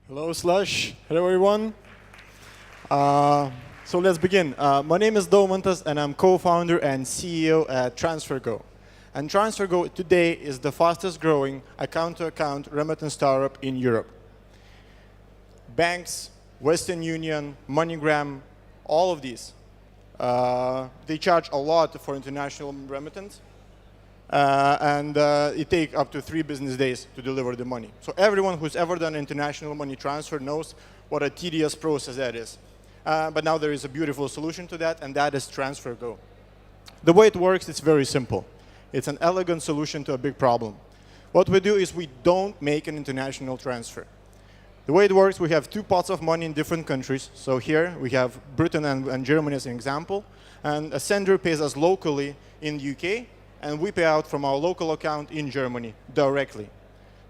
Hello, Slush. Hello, everyone. So let's begin. My name is Domantas, and I'm co-founder and CEO at TransferGo. And TransferGo today is the fastest growing account-to-account remittance startup in Europe. Banks, Western Union, MoneyGram, all of these, they charge a lot for international remittance. And it takes up to 3 business days to deliver the money. So everyone who's ever done international money transfer knows what a tedious process that is. But now there is a beautiful solution to that, and that is TransferGo. The way it works, it's very simple. It's an elegant solution to a big problem. What we do is we don't make an international transfer. The way it works, we have 2 pots of money in different countries. So here we have Britain and Germany as an example. And a sender pays us locally in the UK, and we pay out from our local account in Germany directly.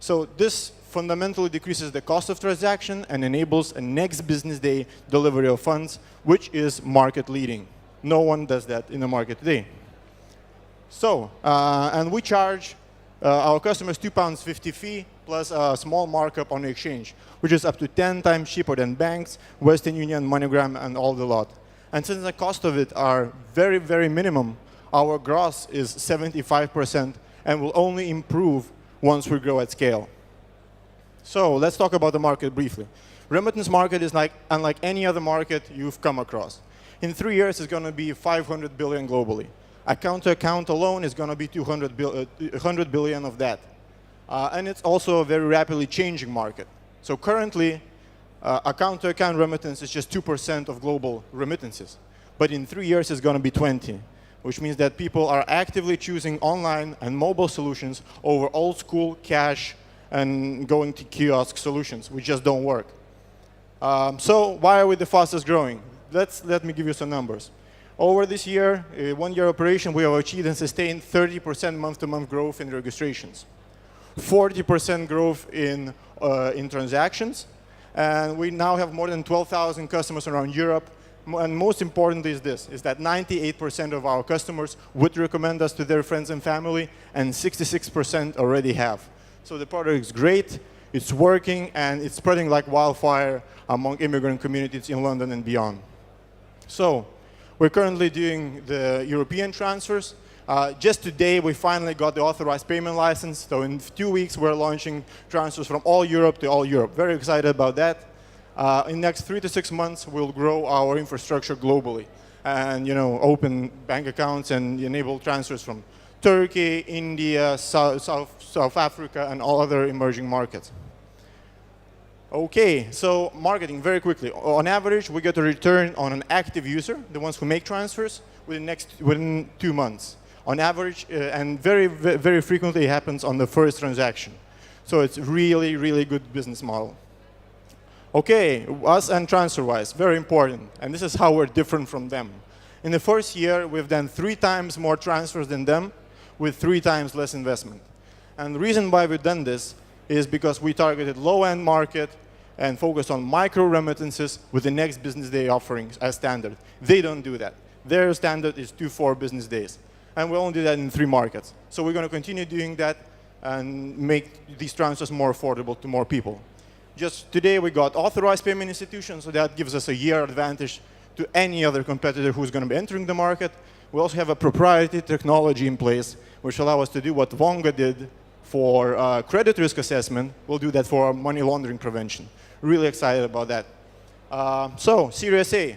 So this fundamentally decreases the cost of transaction and enables a next business day delivery of funds, which is market leading. No one does that in the market today. So, and we charge our customers £2.50 fee plus a small markup on the exchange, which is up to 10 times cheaper than banks, Western Union, MoneyGram, and all the lot. And since the cost of it are very, very minimum, our gross is 75% and will only improve once we grow at scale. So let's talk about the market briefly. Remittance market is unlike any other market you've come across. In 3 years, it's going to be 500 billion globally. Account-to-account alone is going to be 100 billion of that. And it's also a very rapidly changing market. So currently, account-to-account remittance is just 2% of global remittances. But in 3 years, it's going to be 20%. Which means that people are actively choosing online and mobile solutions over old school cash and going to kiosk solutions, which just don't work. So why are we the fastest growing? Let me give you some numbers. Over this year, 1 year operation, we have achieved and sustained 30% month-to-month growth in registrations, 40% growth in transactions, and we now have more than 12,000 customers around Europe. And most importantly is this, is that 98% of our customers would recommend us to their friends and family, and 66% already have. So the product is great, it's working, and it's spreading like wildfire among immigrant communities in London and beyond. So we're currently doing the European transfers. Just today, we finally got the authorized payment license. So in 2 weeks, we're launching transfers from all Europe to all Europe. Very excited about that. In the next 3 to 6 months, we'll grow our infrastructure globally and open bank accounts and enable transfers from Turkey, India, South Africa, and all other emerging markets. OK, so marketing, very quickly. On average, we get a return on an active user, the ones who make transfers, within 2 months. On average, and very, very frequently, it happens on the first transaction. So it's really, really good business model. OK, us and TransferWise, very important. And this is how we're different from them. In the first year, we've done 3 times more transfers than them with 3 times less investment. And the reason why we've done this is because we targeted low-end market and focused on micro remittances with the next business day offerings as standard. They don't do that. Their standard is 2-4 business days. And we only do that in 3 markets. So we're going to continue doing that and make these transfers more affordable to more people. Just today, we got authorized payment institutions, so that gives us a year advantage to any other competitor who's going to be entering the market. We also have a proprietary technology in place, which allows us to do what Vonga did for credit risk assessment. We'll do that for money laundering prevention. Really excited about that. So, Series A.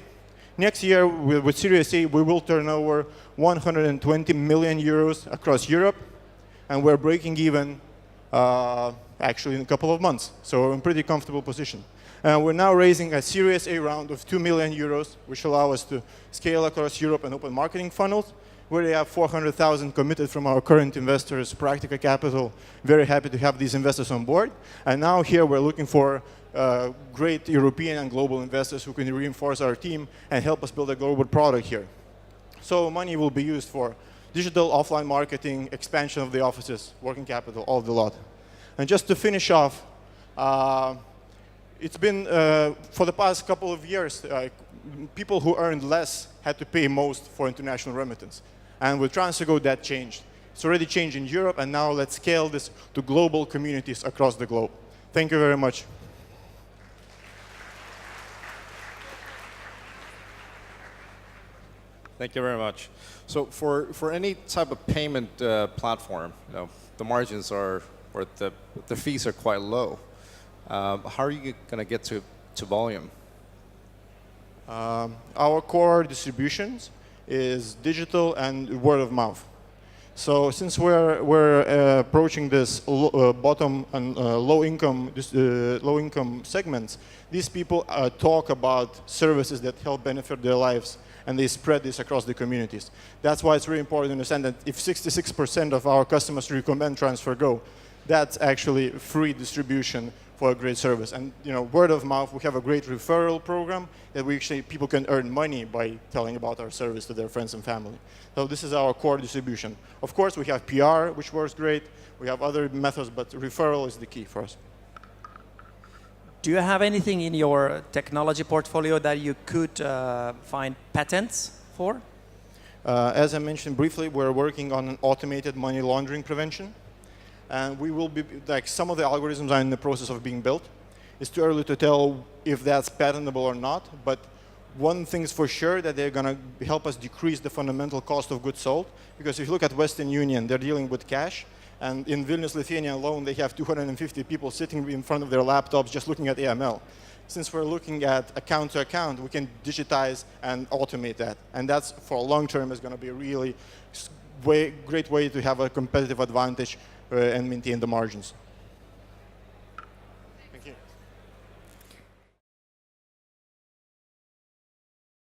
Next year, with Series A, we will turn over 120 million euros across Europe, and we're breaking even actually in a couple of months. So we're in a pretty comfortable position. We're now raising a Series A round of 2 million euros, which allow us to scale across Europe and open marketing funnels. We already have 400,000 committed from our current investors, Practica Capital. Very happy to have these investors on board. And now here we're looking for great European and global investors who can reinforce our team and help us build a global product here. So money will be used for digital, offline marketing, expansion of the offices, working capital, all the lot. And just to finish off, it's been, for the past couple of years, people who earned less had to pay most for international remittance. And with TransferGo, that changed. It's already changed in Europe, and now let's scale this to global communities across the globe. Thank you very much. Thank you very much. So for any type of payment platform, the margins are, or the fees are quite low. How are you going to get to volume? Our core distributions is digital and word of mouth. So since we're approaching this bottom and low income segments, these people talk about services that help benefit their lives, and they spread this across the communities. That's why it's really important to understand that if 66% of our customers recommend TransferGo, that's actually free distribution for a great service. And word of mouth, we have a great referral program that people can earn money by telling about our service to their friends and family. So this is our core distribution. Of course, we have PR, which works great. We have other methods, but referral is the key for us. Do you have anything in your technology portfolio that you could find patents for? As I mentioned briefly, we're working on an automated money laundering prevention. And we will be, some of the algorithms are in the process of being built. It's too early to tell if that's patentable or not, but one thing's for sure, that they're going to help us decrease the fundamental cost of goods sold. Because if you look at Western Union, they're dealing with cash. And in Vilnius, Lithuania alone, they have 250 people sitting in front of their laptops just looking at AML. Since we're looking at account to account, we can digitize and automate that. And that's, for a long term, is going to be a really great way to have a competitive advantage and maintain the margins.